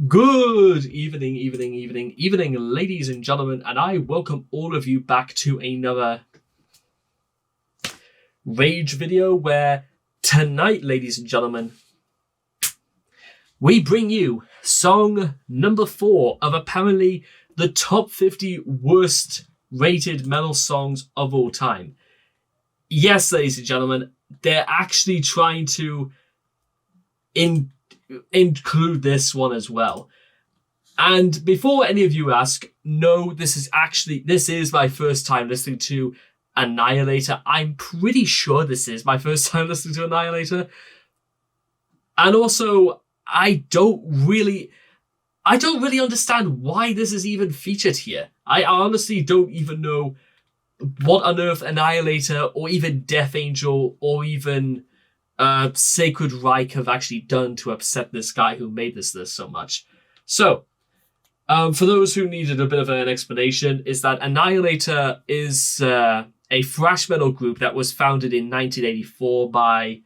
Good evening, ladies and gentlemen, and I welcome all of you back to another Rage video where tonight, ladies and gentlemen, we bring you song number 4 of apparently the top 50 worst rated metal songs of all time. Yes, ladies and gentlemen, they're actually trying to include this one as well. And before any of you ask, no, this is my first time listening to Annihilator. I'm pretty sure this is my first time listening to Annihilator. And also, I don't really understand why this is even featured here. I honestly don't even know what on earth Annihilator or even Death Angel or even Sacred Reich have actually done to upset this guy who made this list so much. So, for those who needed a bit of an explanation, is that Annihilator is a thrash metal group that was founded in 1984 by,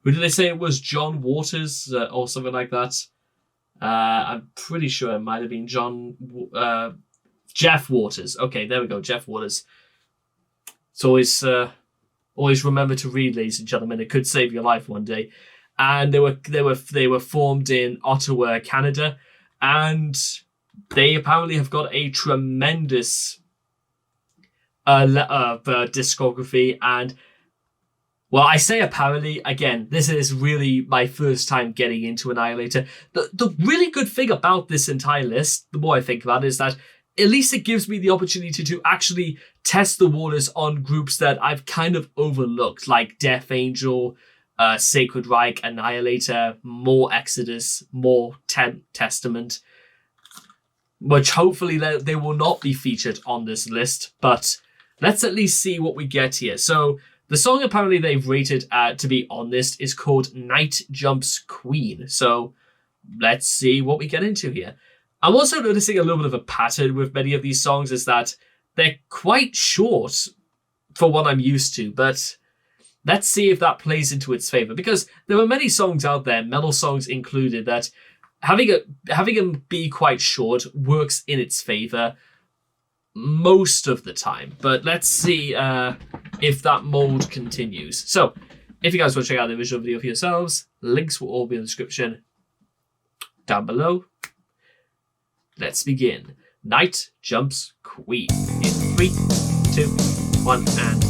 who did they say it was? John Waters or something like that. I'm pretty sure it might have been Jeff Waters. Okay, there we go, Jeff Waters. It's always remember to read, ladies and gentlemen. It could save your life one day. And they were formed in Ottawa, Canada, and they apparently have got a tremendous discography. And well, I say apparently, again, this is really my first time getting into Annihilator. The really good thing about this entire list, the more I think about it, is that at least it gives me the opportunity to actually test the waters on groups that I've kind of overlooked, like Death Angel, Sacred Reich, Annihilator, more Exodus, more Testament, which hopefully they will not be featured on this list, but let's at least see what we get here. So the song apparently they've rated to be on this is called Night Jumps Queen. So let's see what we get into here. I'm also noticing a little bit of a pattern with many of these songs is that they're quite short for what I'm used to, but let's see if that plays into its favor, because there are many songs out there, metal songs included, that having them be quite short works in its favor most of the time. But let's see if that mold continues. So if you guys want to check out the visual video for yourselves, links will all be in the description down below. Let's begin. Night Jumps Queen. In 3, 2, 1, and...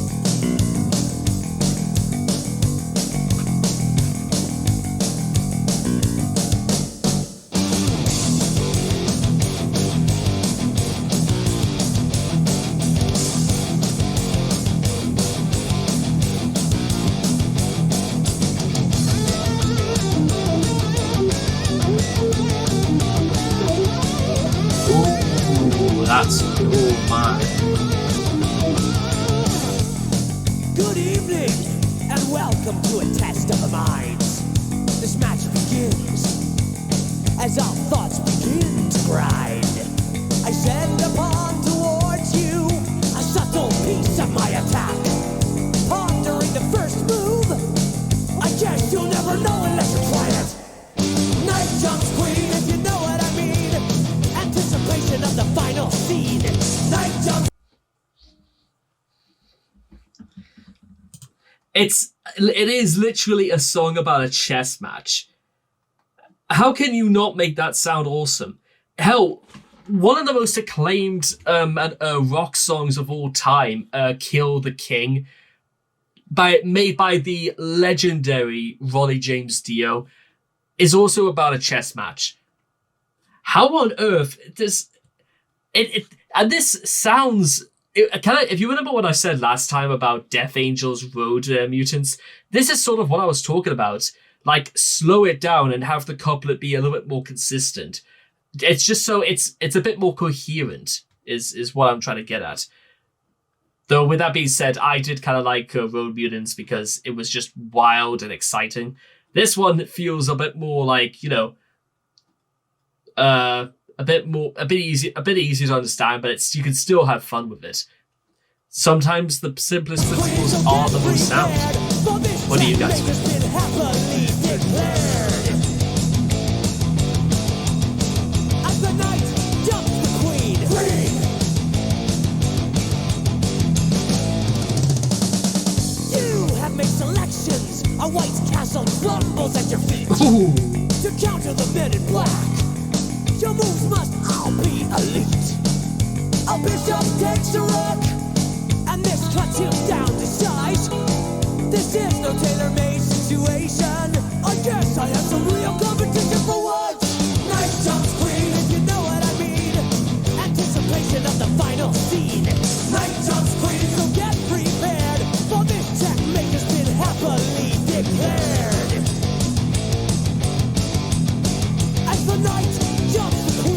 That's cool, man. Good evening, and welcome to a test of the minds. This match begins as our thoughts begin to grind. I send upon towards you a subtle piece of my attack. Pondering the first move, I guess you'll never know unless you try it. Night Jumps Queen, if you know what I mean. Anticipation of the final scene. Night Jumps. It is literally a song about a chess match. How can you not make that sound awesome? Hell, one of the most acclaimed rock songs of all time, "Kill the King," made by the legendary Ronnie James Dio, is also about a chess match. How on earth does it? And this sounds. If you remember what I said last time about Death Angel's Road Mutants, this is sort of what I was talking about. Like, slow it down and have the couplet be a little bit more consistent. It's just so it's a bit more coherent, is what I'm trying to get at. Though with that being said, I did kind of like Road Mutants because it was just wild and exciting. This one feels a bit more like, you know, a bit easier to understand, but you can still have fun with it. Sometimes the simplest principles are the most sound. What do you guys think? men in black. Your moves must all be elite. A bishop takes a rook, and this cuts him down to size. This is no tailor-made situation. I guess I have some real competition for once. Night jumps queen, if you know what I mean. Anticipation of the final scene. Night jumps queen, so get prepared, for this checkmate has been happily declared. As the night jumps the queen.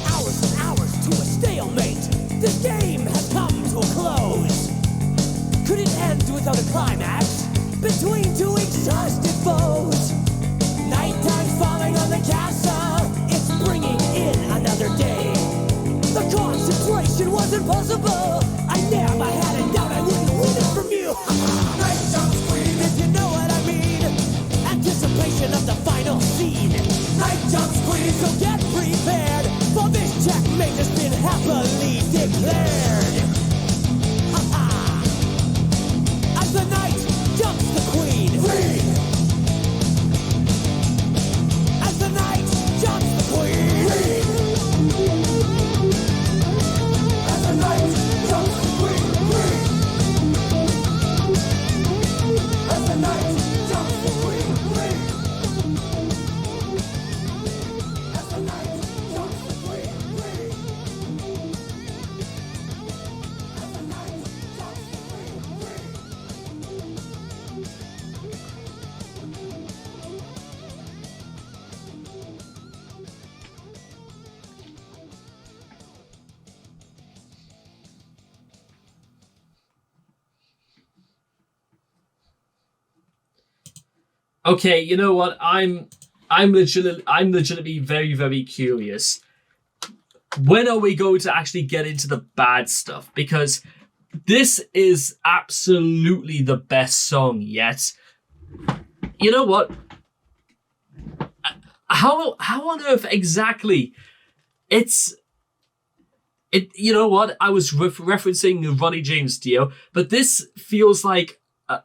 Hours and hours to a stalemate. This game has come to a close. Could it end without a climax between two exhausted foes? Nighttime's falling on the castle. It's bringing in another day. The concentration was impossible. I never had a doubt I wouldn't win it from you. Night jumps queen, if you know what I mean. Anticipation of the final scene. Night jumps queen, so get prepared, for this checkmate has been happily declared. Ha-ha! As the night jumps the queen. As the night jumps the queen. As the night jumps the queen. As the night jumps the queen. As the night jumps the queen. As the night jumps the Okay, you know what? I'm legitimately very, very curious. When are we going to actually get into the bad stuff? Because this is absolutely the best song yet. You know what? How on earth exactly? You know what? I was referencing Ronnie James Dio, but this feels like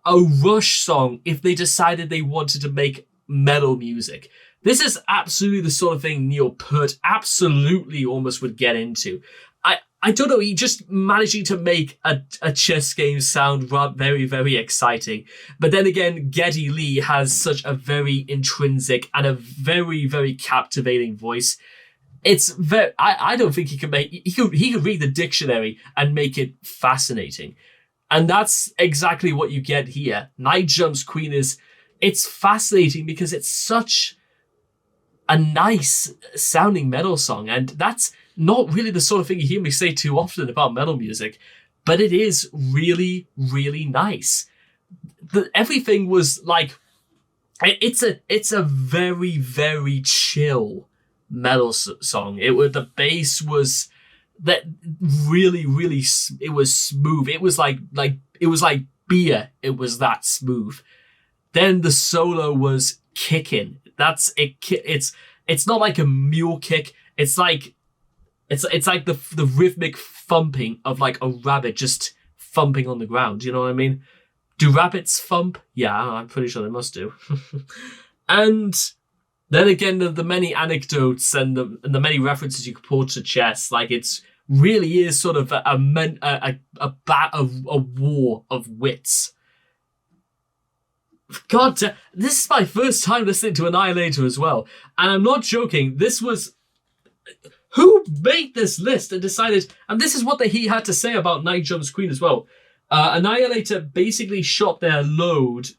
a Rush song if they decided they wanted to make metal music. This is absolutely the sort of thing Neil Peart absolutely almost would get into. I don't know, he just managing to make a chess game sound very, very exciting. But then again, Geddy Lee has such a very intrinsic and a very, very captivating voice. It's very, I don't think he could read the dictionary and make it fascinating. And that's exactly what you get here. Night Jumps Queen it's fascinating because it's such a nice sounding metal song. And that's not really the sort of thing you hear me say too often about metal music, but it is really, really nice. Everything was like, it's a very, very chill metal song. The bass was that really, really, it was smooth. It was like beer. It was that smooth. Then the solo was kicking. That's it. It's not like a mule kick. It's like the rhythmic thumping of like a rabbit just thumping on the ground. You know what I mean? Do rabbits thump? Yeah, I'm pretty sure they must do. And then again, the many anecdotes and the many references you could pull to chess, like it's really is sort of a war of wits. God, this is my first time listening to Annihilator as well, and I'm not joking. This was who made this list and decided, and this is what he had to say about Night Jumps Queen as well. Annihilator basically shot their load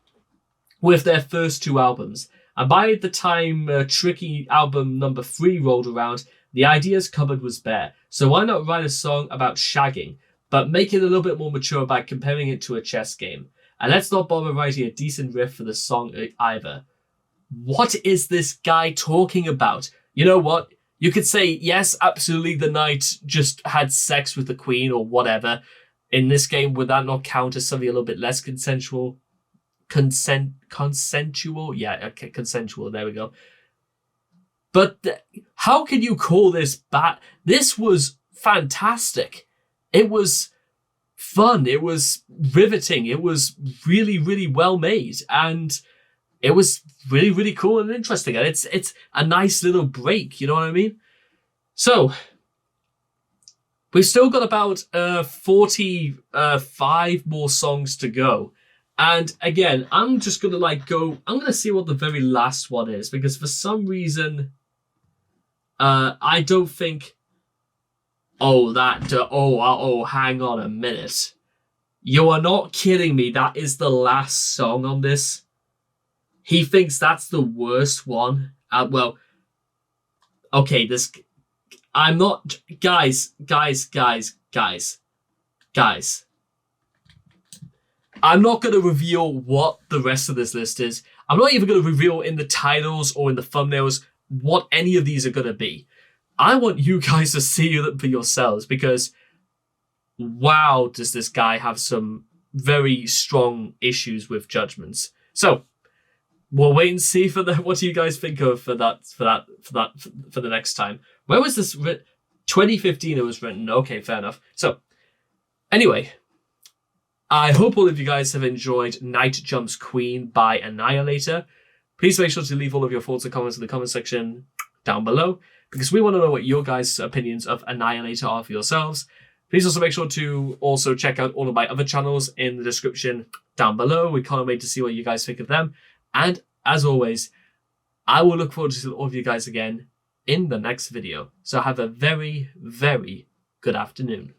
with their first two albums. And by the time Tricky album number 3 rolled around, the ideas cupboard was bare. So why not write a song about shagging, but make it a little bit more mature by comparing it to a chess game? And let's not bother writing a decent riff for the song either. what is this guy talking about? You know what? You could say, yes, absolutely, the knight just had sex with the queen or whatever. In this game, would that not count as something a little bit less consensual? Consensual? Yeah, okay, consensual, there we go. But how can you call this bad? This was fantastic. It was fun. It was riveting. It was really, really well made. And it was really, really cool and interesting. And it's a nice little break, you know what I mean? So, we've still got about 45 more songs to go. And again, I'm just going to I'm going to see what the very last one is. Because for some reason, I don't think... hang on a minute. You are not kidding me. That is the last song on this. He thinks that's the worst one. Okay, I'm not... Guys. I'm not going to reveal what the rest of this list is. I'm not even going to reveal in the titles or in the thumbnails what any of these are going to be. I want you guys to see them for yourselves because, wow, does this guy have some very strong issues with judgments. So, we'll wait and see for what do you guys think of for the next time. When was this written? 2015 it was written. Okay, fair enough. So, anyway, I hope all of you guys have enjoyed Night Jumps Queen by Annihilator. Please make sure to leave all of your thoughts and comments in the comment section down below, because we want to know what your guys' opinions of Annihilator are for yourselves. Please also make sure to also check out all of my other channels in the description down below. We can't wait to see what you guys think of them. And as always, I will look forward to seeing all of you guys again in the next video. So have a very, very good afternoon.